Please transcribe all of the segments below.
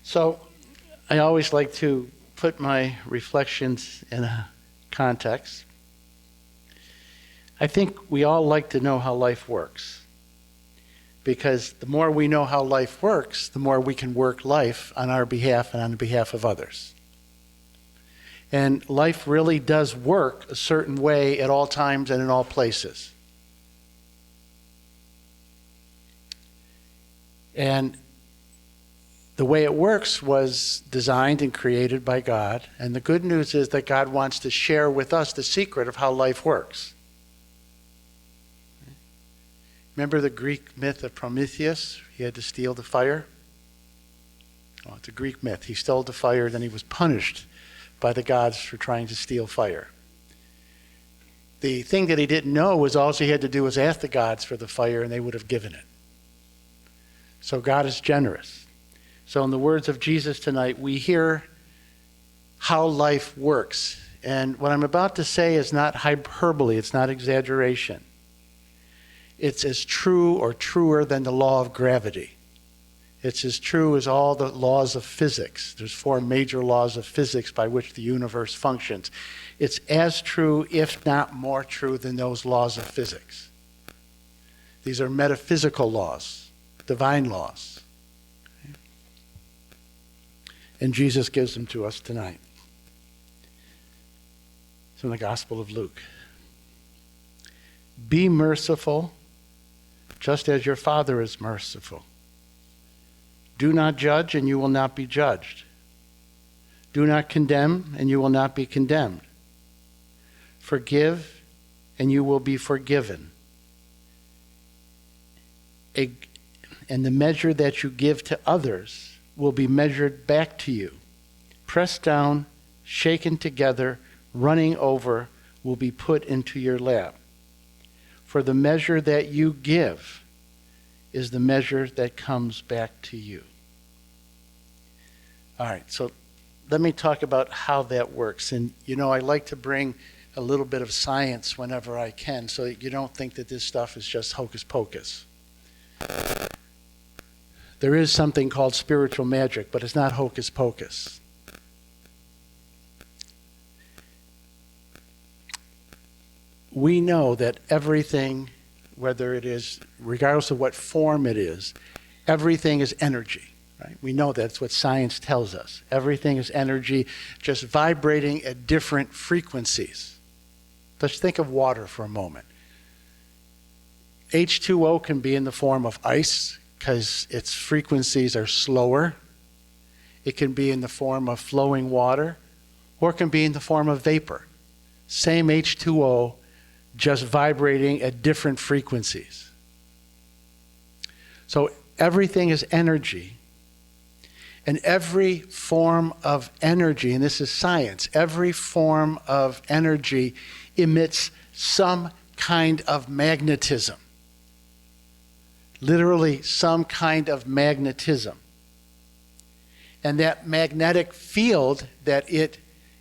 So I always like to put my reflections in a context. I think we all like to know how life works, because the more we know how life works, the more we can work life on our behalf and on the behalf of others. And life really does work a certain way at all times and in all places. And the way it works was designed and created by God. And the good news is that God wants to share with us the secret of how life works. Remember the Greek myth of Prometheus? He had to steal the fire. Well, it's a Greek myth. He stole the fire, then he was punished by the gods for trying to steal fire. The thing that he didn't know was all he had to do was ask the gods for the fire and they would have given it. So God is generous. So in the words of Jesus tonight, we hear how life works. And what I'm about to say is not hyperbole, it's not exaggeration. It's as true or truer than the law of gravity. It's as true as all the laws of physics. There's 4 major laws of physics by which the universe functions. It's as true, if not more true, than those laws of physics. These are metaphysical laws, divine laws. And Jesus gives them to us tonight. It's from the Gospel of Luke. Be merciful, just as your Father is merciful. Do not judge, and you will not be judged. Do not condemn, and you will not be condemned. Forgive, and you will be forgiven. And the measure that you give to others will be measured back to you. Pressed down, shaken together, running over, will be put into your lap. For the measure that you give is the measure that comes back to you. All right, so let me talk about how that works. And I like to bring a little bit of science whenever I can, so that you don't think that this stuff is just hocus pocus. There is something called spiritual magic, but it's not hocus pocus. We know that everything, whether it is, regardless of what form it is, everything is energy, right? We know that's what science tells us. Everything is energy, just vibrating at different frequencies. Let's think of water for a moment. H2O can be in the form of ice, because its frequencies are slower. It can be in the form of flowing water, or it can be in the form of vapor. Same H2O, just vibrating at different frequencies. So everything is energy. And every form of energy, and this is science, every form of energy emits some kind of magnetism. Literally some kind of magnetism. And that magnetic field that it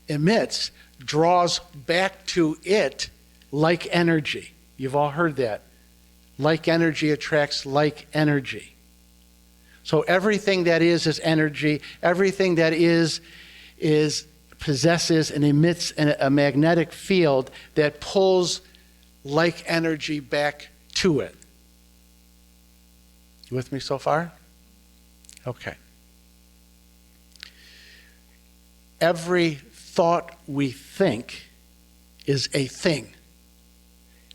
emits draws back to it like energy. You've all heard that. Like energy attracts like energy. So everything that is energy. Everything that is possesses and emits a magnetic field that pulls like energy back to it. You with me so far? Okay. Every thought we think is a thing.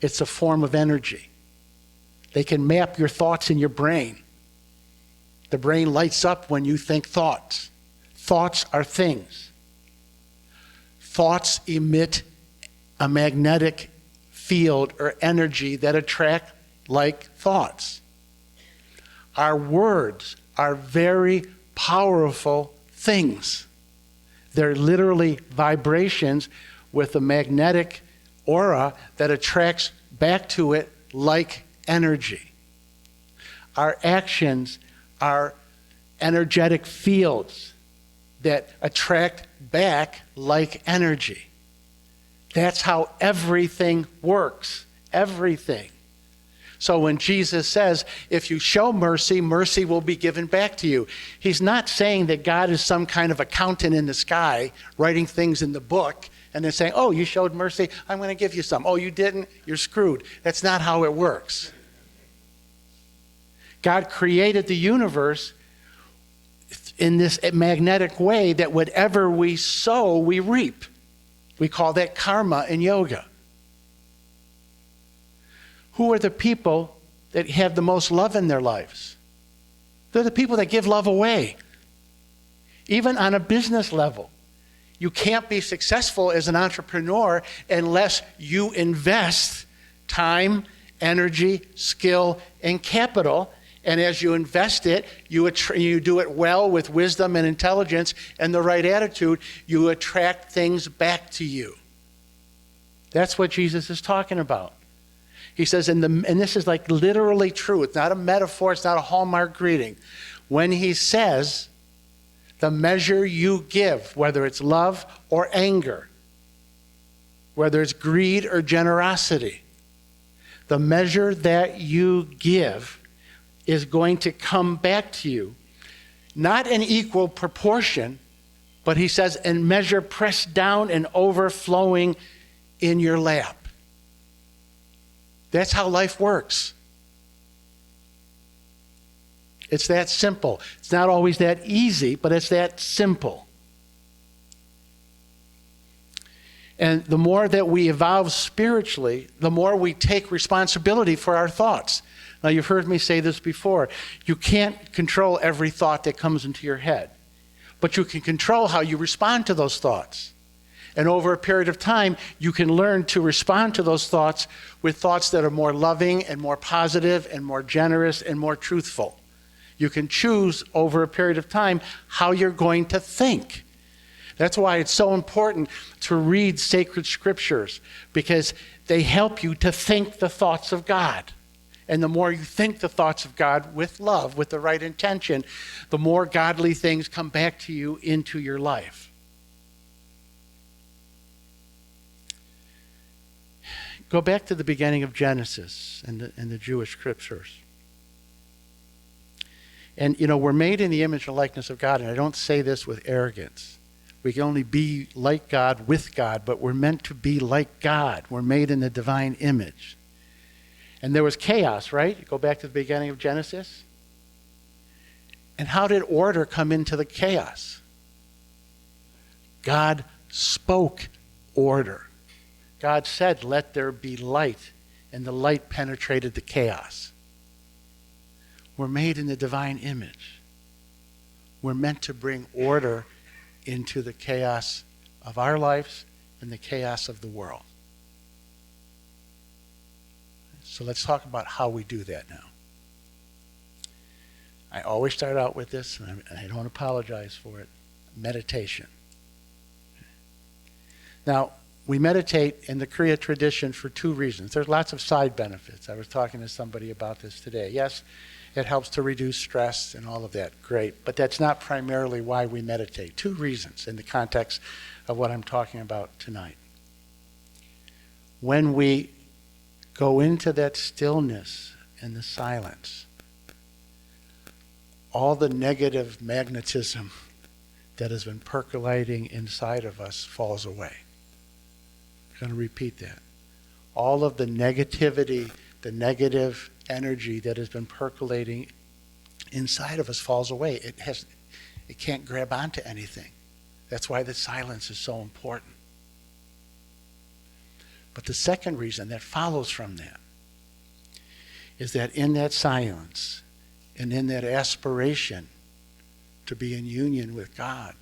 It's a form of energy. They can map your thoughts in your brain. The brain lights up when you think thoughts. Thoughts are things. Thoughts emit a magnetic field or energy that attract like thoughts. Our words are very powerful things. They're literally vibrations with a magnetic aura that attracts back to it like energy. Our actions are energetic fields that attract back like energy. That's how everything works. Everything. So when Jesus says, if you show mercy, mercy will be given back to you, he's not saying that God is some kind of accountant in the sky writing things in the book and then saying, oh, you showed mercy, I'm going to give you some. Oh, you didn't? You're screwed. That's not how it works. God created the universe in this magnetic way that whatever we sow, we reap. We call that karma in yoga. Who are the people that have the most love in their lives? They're the people that give love away. Even on a business level. You can't be successful as an entrepreneur unless you invest time, energy, skill, and capital. And as you invest it, you do it well with wisdom and intelligence and the right attitude, you attract things back to you. That's what Jesus is talking about. He says, and this is like literally true. It's not a metaphor. It's not a Hallmark greeting. When he says, the measure you give, whether it's love or anger, whether it's greed or generosity, the measure that you give is going to come back to you. Not in equal proportion, but he says, in measure pressed down and overflowing in your lap. That's how life works. It's that simple. It's not always that easy, but it's that simple. And the more that we evolve spiritually, the more we take responsibility for our thoughts. Now, you've heard me say this before. You can't control every thought that comes into your head, but you can control how you respond to those thoughts. And over a period of time, you can learn to respond to those thoughts with thoughts that are more loving and more positive and more generous and more truthful. You can choose over a period of time how you're going to think. That's why it's so important to read sacred scriptures, because they help you to think the thoughts of God. And the more you think the thoughts of God with love, with the right intention, the more godly things come back to you into your life. Go back to the beginning of Genesis and the Jewish scriptures. And, we're made in the image and likeness of God, and I don't say this with arrogance. We can only be like God with God, but we're meant to be like God. We're made in the divine image. And there was chaos, right? You go back to the beginning of Genesis. And how did order come into the chaos? God spoke order. God said, let there be light, and the light penetrated the chaos. We're made in the divine image. We're meant to bring order into the chaos of our lives and the chaos of the world. So let's talk about how we do that now. I always start out with this, and I don't apologize for it. Meditation. Now, we meditate in the Kriya tradition for two reasons. There's lots of side benefits. I was talking to somebody about this today. Yes, it helps to reduce stress and all of that. Great. But that's not primarily why we meditate. Two reasons in the context of what I'm talking about tonight. When we go into that stillness and the silence, all the negative magnetism that has been percolating inside of us falls away. I'm going to repeat that. All of the negativity, the negative energy that has been percolating inside of us falls away. It can't grab onto anything. That's why the silence is so important. But the second reason that follows from that is that in that silence and in that aspiration to be in union with God,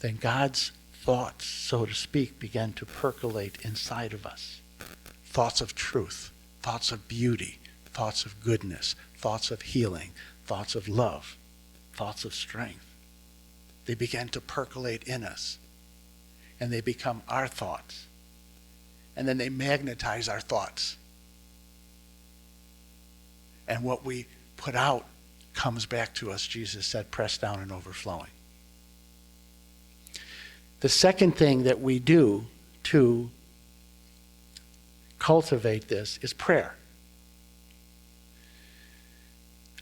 then God's thoughts, so to speak, began to percolate inside of us. Thoughts of truth, thoughts of beauty, thoughts of goodness, thoughts of healing, thoughts of love, thoughts of strength. They began to percolate in us, and they become our thoughts. And then they magnetize our thoughts. And what we put out comes back to us, Jesus said, pressed down and overflowing. The second thing that we do to cultivate this is prayer.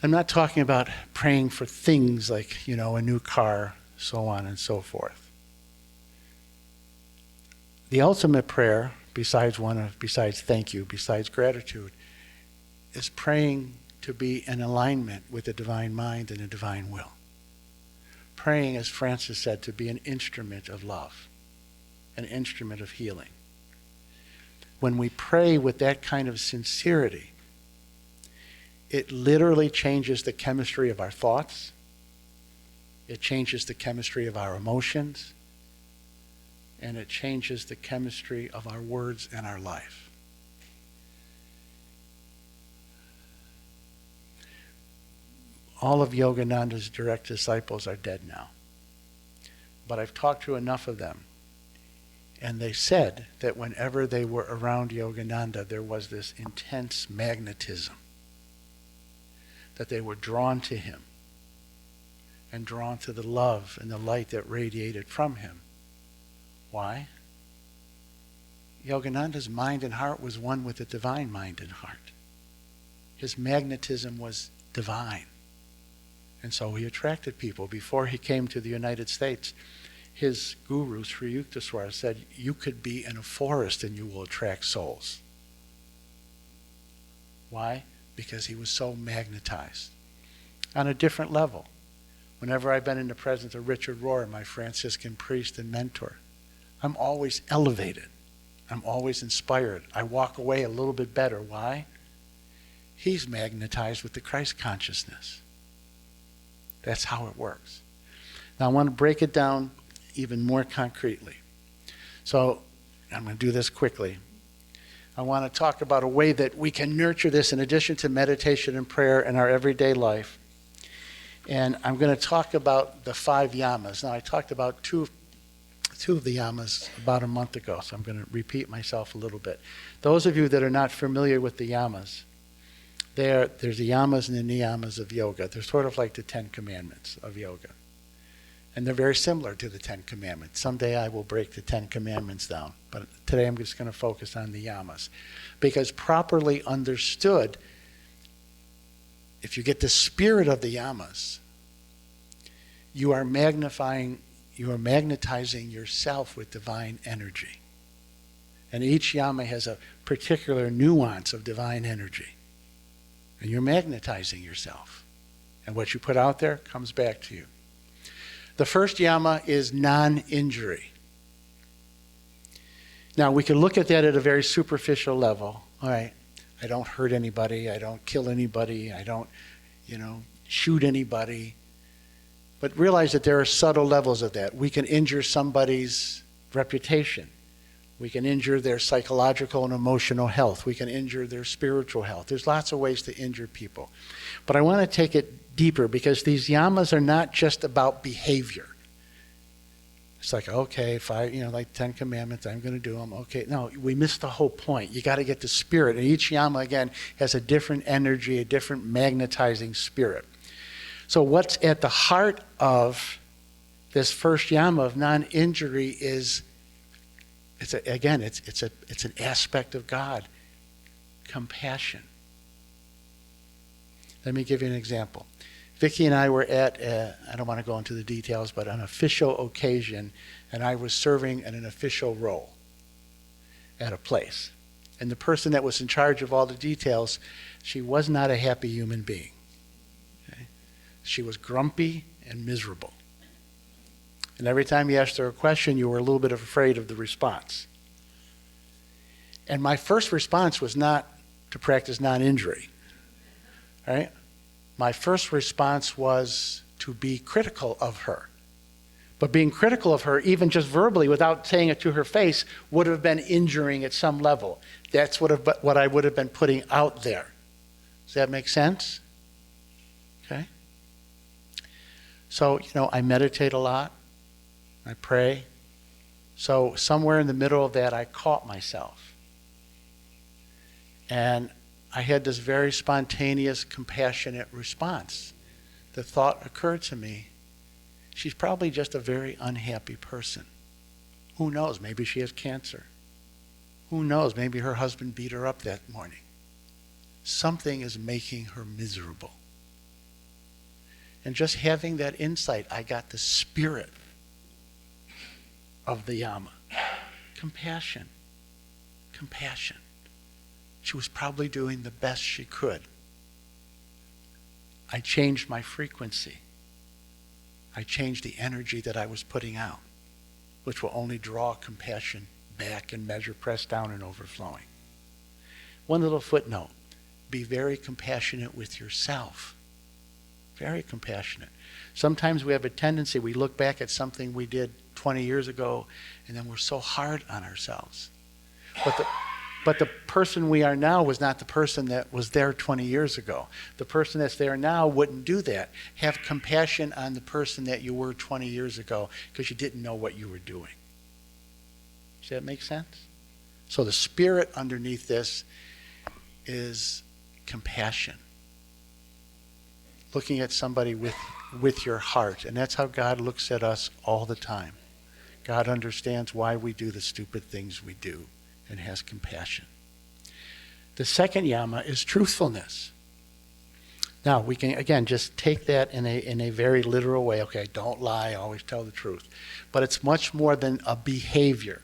I'm not talking about praying for things like, a new car, so on and so forth. The ultimate prayer, besides thank you, besides gratitude, is praying to be in alignment with the divine mind and the divine will. Praying, as Francis said, to be an instrument of love, an instrument of healing. When we pray with that kind of sincerity, it literally changes the chemistry of our thoughts. It changes the chemistry of our emotions. And it changes the chemistry of our words and our life. All of Yogananda's direct disciples are dead now. But I've talked to enough of them. And they said that whenever they were around Yogananda, there was this intense magnetism. That they were drawn to him. And drawn to the love and the light that radiated from him. Why? Yogananda's mind and heart was one with the divine mind and heart. His magnetism was divine. And so he attracted people. Before he came to the United States, his guru, Sri Yukteswar, said, you could be in a forest and you will attract souls. Why? Because he was so magnetized. On a different level. Whenever I've been in the presence of Richard Rohr, my Franciscan priest and mentor, I'm always elevated. I'm always inspired. I walk away a little bit better. Why? He's magnetized with the Christ consciousness. That's how it works. Now I want to break it down even more concretely. So I'm going to do this quickly. I want to talk about a way that we can nurture this in addition to meditation and prayer in our everyday life. And I'm going to talk about the 5 yamas. Now I talked about two of the yamas about a month ago, so I'm going to repeat myself a little bit. Those of you that are not familiar with the yamas, there's the yamas and the niyamas of yoga. They're sort of like the 10 Commandments of yoga. And they're very similar to the 10 Commandments. Someday I will break the 10 Commandments down, but today I'm just going to focus on the yamas. Because properly understood, if you get the spirit of the yamas, you are magnetizing yourself with divine energy. And each yama has a particular nuance of divine energy. And you're magnetizing yourself. And what you put out there comes back to you. The first yama is non-injury. Now, we can look at that at a very superficial level. All right, I don't hurt anybody. I don't kill anybody. I don't, shoot anybody. But realize that there are subtle levels of that. We can injure somebody's reputation. We can injure their psychological and emotional health. We can injure their spiritual health. There's lots of ways to injure people. But I want to take it deeper because these yamas are not just about behavior. It's like, okay, if I, like 10 Commandments, I'm going to do them. Okay, no, we missed the whole point. You got to get the spirit. And each yama, again, has a different energy, a different magnetizing spirit. So what's at the heart of this first yama of non-injury is, it's an aspect of God, compassion. Let me give you an example. Vicki and I were at, I don't want to go into the details, but an official occasion, and I was serving in an official role at a place. And the person that was in charge of all the details, she was not a happy human being. Okay? She was grumpy and miserable. And every time you asked her a question, you were a little bit afraid of the response. And my first response was not to practice non-injury. Right? My first response was to be critical of her. But being critical of her, even just verbally, without saying it to her face, would have been injuring at some level. That's what I would have been putting out there. Does that make sense? Okay? So, I meditate a lot. I pray. So somewhere in the middle of that, I caught myself. And I had this very spontaneous, compassionate response. The thought occurred to me, she's probably just a very unhappy person. Who knows? Maybe she has cancer. Who knows? Maybe her husband beat her up that morning. Something is making her miserable. And just having that insight, I got the spirit of the Yama. Compassion. Compassion. She was probably doing the best she could. I changed my frequency. I changed the energy that I was putting out, which will only draw compassion back and measure pressed down and overflowing. One little footnote. Be very compassionate with yourself. Very compassionate. Sometimes we have a tendency, we look back at something we did 20 years ago, and then we're so hard on ourselves. But the person we are now was not the person that was there 20 years ago. The person that's there now wouldn't do that. Have compassion on the person that you were 20 years ago because you didn't know what you were doing. Does that make sense? So the spirit underneath this is compassion. Looking at somebody with your heart. And that's how God looks at us all the time. God understands why we do the stupid things we do and has compassion. The second Yama is truthfulness. Now, we can, again, just take that in a very literal way. Okay, don't lie, always tell the truth. But it's much more than a behavior.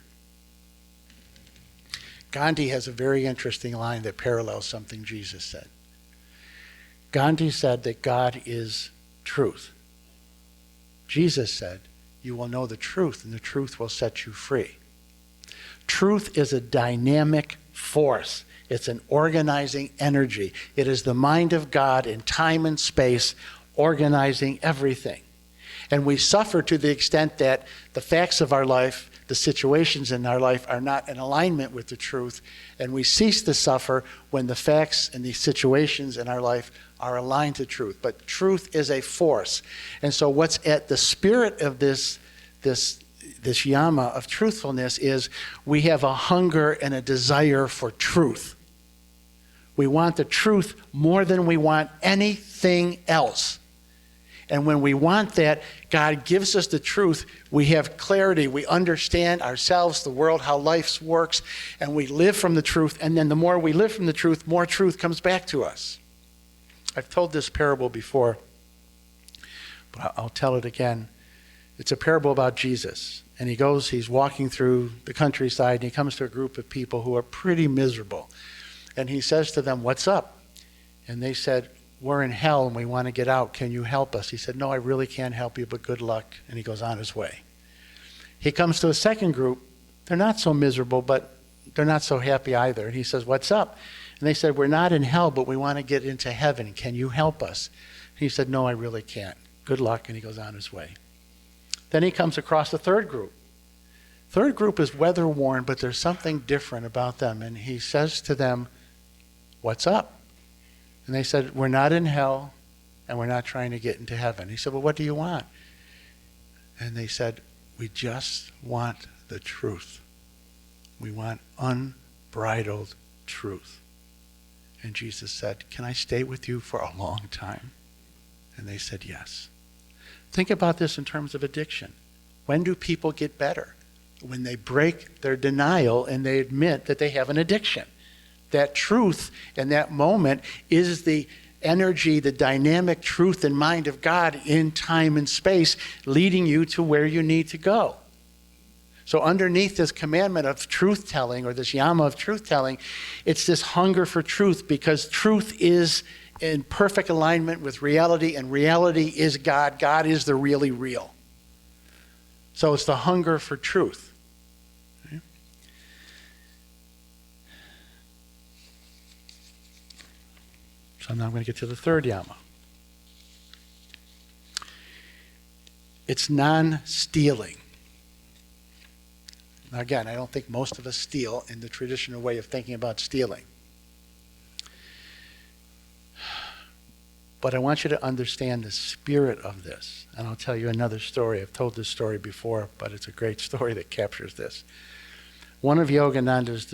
Gandhi has a very interesting line that parallels something Jesus said. Gandhi said that God is truth. Jesus said, you will know the truth, and the truth will set you free. Truth is a dynamic force. It's an organizing energy. It is the mind of God in time and space organizing everything. And we suffer to the extent that the facts of our life, the situations in our life are not in alignment with the truth. And we cease to suffer when the facts and the situations in our life are aligned to truth. But truth is a force. And so what's at the spirit of this Yama of truthfulness is we have a hunger and a desire for truth. We want the truth more than we want anything else. And when we want that, God gives us the truth. We have clarity. We understand ourselves, the world, how life works, and we live from the truth. And then the more we live from the truth, more truth comes back to us. I've told this parable before, but I'll tell it again. It's a parable about Jesus. And he's walking through the countryside, and he comes to a group of people who are pretty miserable. And he says to them, what's up? And they said, we're in hell and we want to get out. Can you help us? He said, no, I really can't help you, but good luck. And he goes on his way. He comes to a second group. They're not so miserable, but they're not so happy either. And he says, what's up? And they said, we're not in hell, but we want to get into heaven. Can you help us? And he said, no, I really can't. Good luck. And he goes on his way. Then he comes across the third group. Third group is weather-worn, but there's something different about them. And he says to them, what's up? And they said, we're not in hell, and we're not trying to get into heaven. He said, well, what do you want? And they said, we just want the truth. We want unbridled truth. And Jesus said, can I stay with you for a long time? And they said, yes. Think about this in terms of addiction. When do people get better? When they break their denial and they admit that they have an addiction. That truth in that moment is the energy, the dynamic truth and mind of God in time and space, leading you to where you need to go. So underneath this commandment of truth-telling, or this Yama of truth-telling, it's this hunger for truth, because truth is in perfect alignment with reality, and reality is God. God is the really real. So it's the hunger for truth. Okay? So now I'm going to get to the third Yama. It's non-stealing. Now again, I don't think most of us steal in the traditional way of thinking about stealing. But I want you to understand the spirit of this. And I'll tell you another story. I've told this story before, but it's a great story that captures this. One of Yogananda's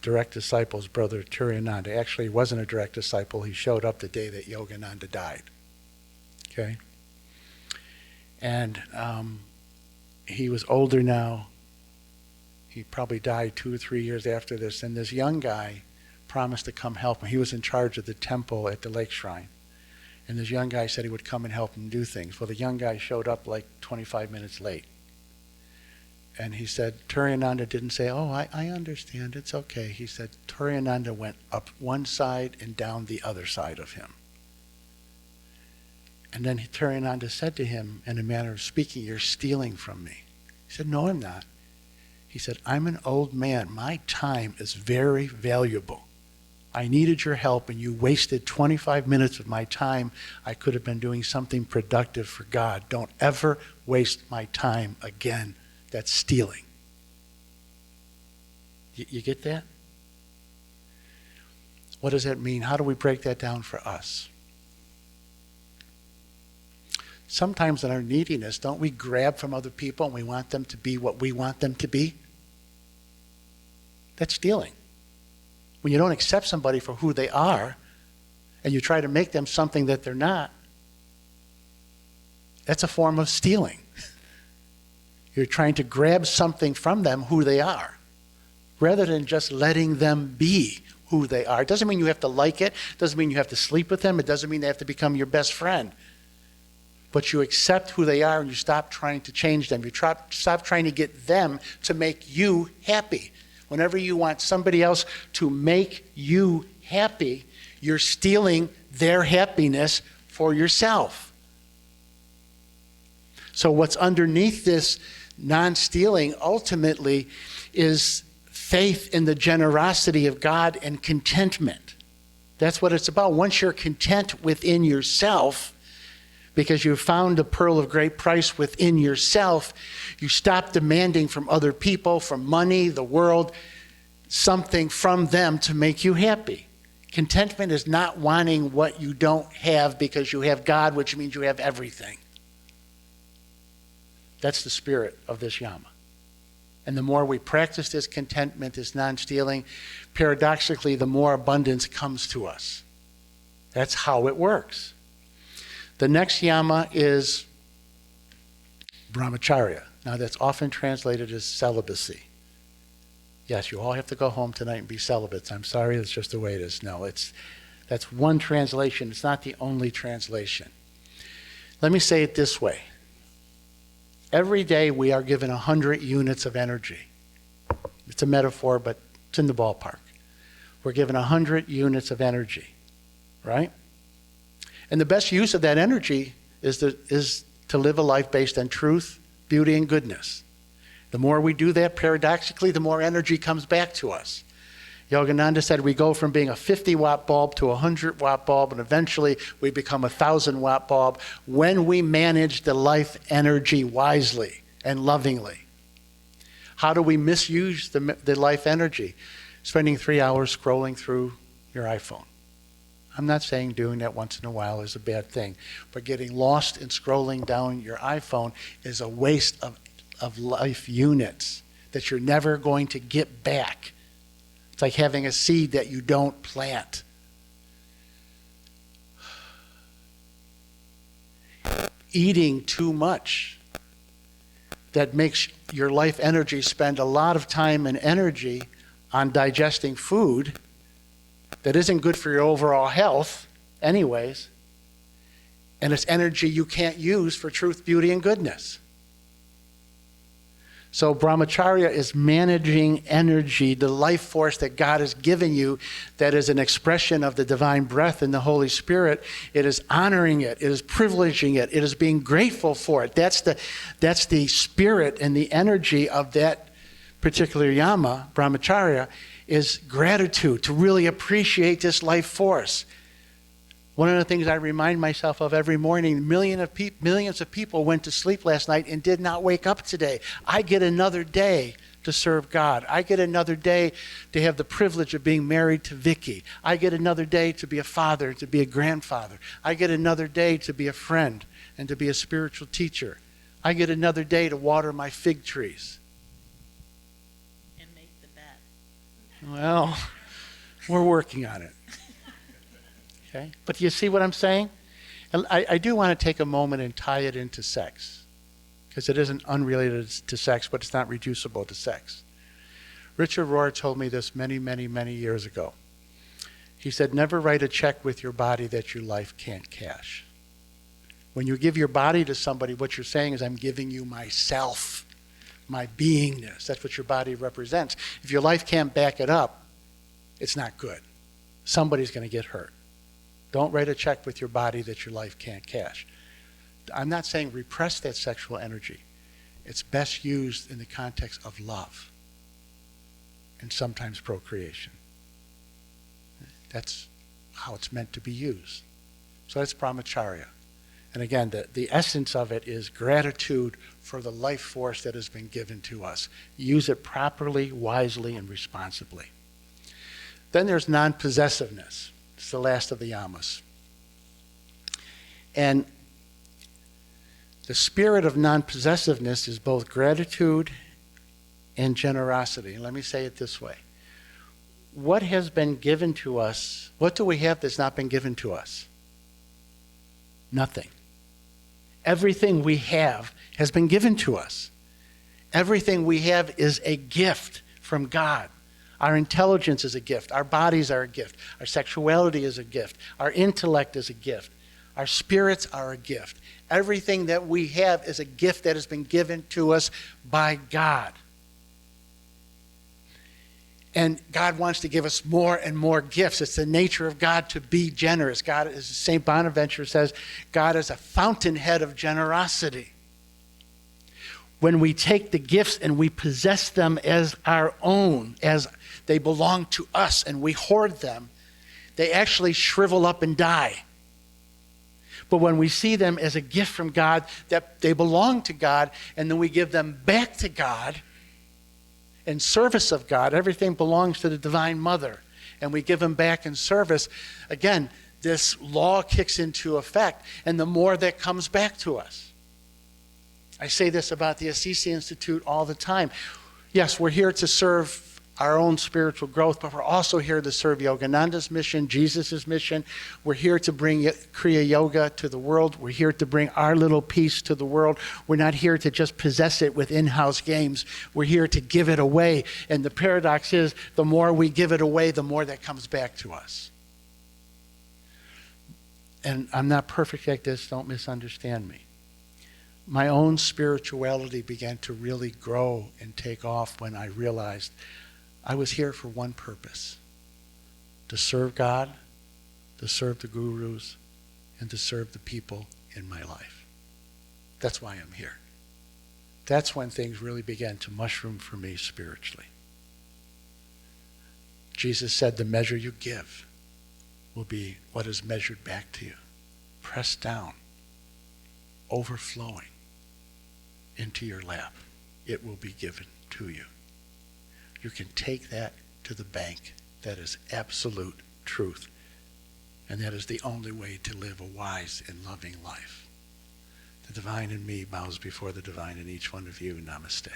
direct disciples, Brother Turiyananda, actually wasn't a direct disciple. He showed up the day that Yogananda died. Okay? And he was older now. He probably died 2 or 3 years after this. And this young guy promised to come help him. He was in charge of the temple at the lake shrine. And this young guy said he would come and help him do things. Well, the young guy showed up like 25 minutes late. And he said, Turiyananda didn't say, oh, I understand, it's okay. He said, Turiyananda went up one side and down the other side of him. And then Turiyananda said to him, in a manner of speaking, you're stealing from me. He said, no, I'm not. He said, I'm an old man. My time is very valuable. I needed your help, and you wasted 25 minutes of my time. I could have been doing something productive for God. Don't ever waste my time again. That's stealing. You get that? What does that mean? How do we break that down for us? Sometimes in our neediness, don't we grab from other people and we want them to be what we want them to be? That's stealing. When you don't accept somebody for who they are and you try to make them something that they're not, that's a form of stealing. You're trying to grab something from them who they are, rather than just letting them be who they are. It doesn't mean you have to like it. It doesn't mean you have to sleep with them. It doesn't mean they have to become your best friend. But you accept who they are and you stop trying to change them. You stop trying to get them to make you happy. Whenever you want somebody else to make you happy, you're stealing their happiness for yourself. So what's underneath this non-stealing ultimately is faith in the generosity of God and contentment. That's what it's about. Once you're content within yourself, because you've found the pearl of great price within yourself, you stop demanding from other people, from money, the world, something from them to make you happy. Contentment is not wanting what you don't have because you have God, which means you have everything. That's the spirit of this yama. And the more we practice this contentment, this non-stealing, paradoxically, the more abundance comes to us. That's how it works. The next yama is brahmacharya. Now that's often translated as celibacy. Yes, you all have to go home tonight and be celibates. I'm sorry, that's just the way it is. No, that's one translation. It's not the only translation. Let me say it this way. Every day we are given 100 units of energy. It's a metaphor, but it's in the ballpark. We're given 100 units of energy, right? And the best use of that energy is to live a life based on truth, beauty, and goodness. The more we do that, paradoxically, the more energy comes back to us. Yogananda said we go from being a 50-watt bulb to a 100-watt bulb, and eventually we become a 1,000-watt bulb when we manage the life energy wisely and lovingly. How do we misuse the life energy? Spending 3 hours scrolling through your iPhone. I'm not saying doing that once in a while is a bad thing, but getting lost in scrolling down your iPhone is a waste of life units that you're never going to get back. It's like having a seed that you don't plant. Eating too much that makes your life energy spend a lot of time and energy on digesting food that isn't good for your overall health anyways, and it's energy you can't use for truth, beauty, and goodness. So brahmacharya is managing energy, the life force that God has given you that is an expression of the divine breath in the Holy Spirit. It is honoring it. It is privileging it. It is being grateful for it. That's the spirit and the energy of that particular yama, brahmacharya, is gratitude, to really appreciate this life force. One of the things I remind myself of every morning, millions of people went to sleep last night and did not wake up today. I get another day to serve God. I get another day to have the privilege of being married to Vicky. I get another day to be a father, to be a grandfather. I get another day to be a friend and to be a spiritual teacher. I get another day to water my fig trees. And make the bed. Well, we're working on it. Okay. But you see what I'm saying? And I do want to take a moment and tie it into sex, because it isn't unrelated to sex, but it's not reducible to sex. Richard Rohr told me this many, many, many years ago. He said, never write a check with your body that your life can't cash. When you give your body to somebody, what you're saying is, I'm giving you myself, my beingness. That's what your body represents. If your life can't back it up, it's not good. Somebody's going to get hurt. Don't write a check with your body that your life can't cash. I'm not saying repress that sexual energy. It's best used in the context of love and sometimes procreation. That's how it's meant to be used. So that's brahmacharya. And again, the essence of it is gratitude for the life force that has been given to us. Use it properly, wisely, and responsibly. Then there's non-possessiveness. It's the last of the yamas. And the spirit of non-possessiveness is both gratitude and generosity. And let me say it this way. What has been given to us, what do we have that's not been given to us? Nothing. Everything we have has been given to us. Everything we have is a gift from God. Our intelligence is a gift. Our bodies are a gift. Our sexuality is a gift. Our intellect is a gift. Our spirits are a gift. Everything that we have is a gift that has been given to us by God. And God wants to give us more and more gifts. It's the nature of God to be generous. God, as St. Bonaventure says, God is a fountainhead of generosity. When we take the gifts and we possess them as our own, as they belong to us, and we hoard them, they actually shrivel up and die. But when we see them as a gift from God, that they belong to God, and then we give them back to God, in service of God, everything belongs to the Divine Mother, and we give them back in service, again, this law kicks into effect, and the more that comes back to us. I say this about the Assisi Institute all the time. Yes, we're here to serve our own spiritual growth, but we're also here to serve Yogananda's mission, Jesus' mission. We're here to bring Kriya Yoga to the world. We're here to bring our little piece to the world. We're not here to just possess it with in-house games. We're here to give it away. And the paradox is, the more we give it away, the more that comes back to us. And I'm not perfect at this, don't misunderstand me. My own spirituality began to really grow and take off when I realized I was here for one purpose: to serve God, to serve the gurus, and to serve the people in my life. That's why I'm here. That's when things really began to mushroom for me spiritually. Jesus said, the measure you give will be what is measured back to you. Pressed down, overflowing into your lap. It will be given to you. You can take that to the bank. That is absolute truth. And that is the only way to live a wise and loving life. The divine in me bows before the divine in each one of you. Namaste.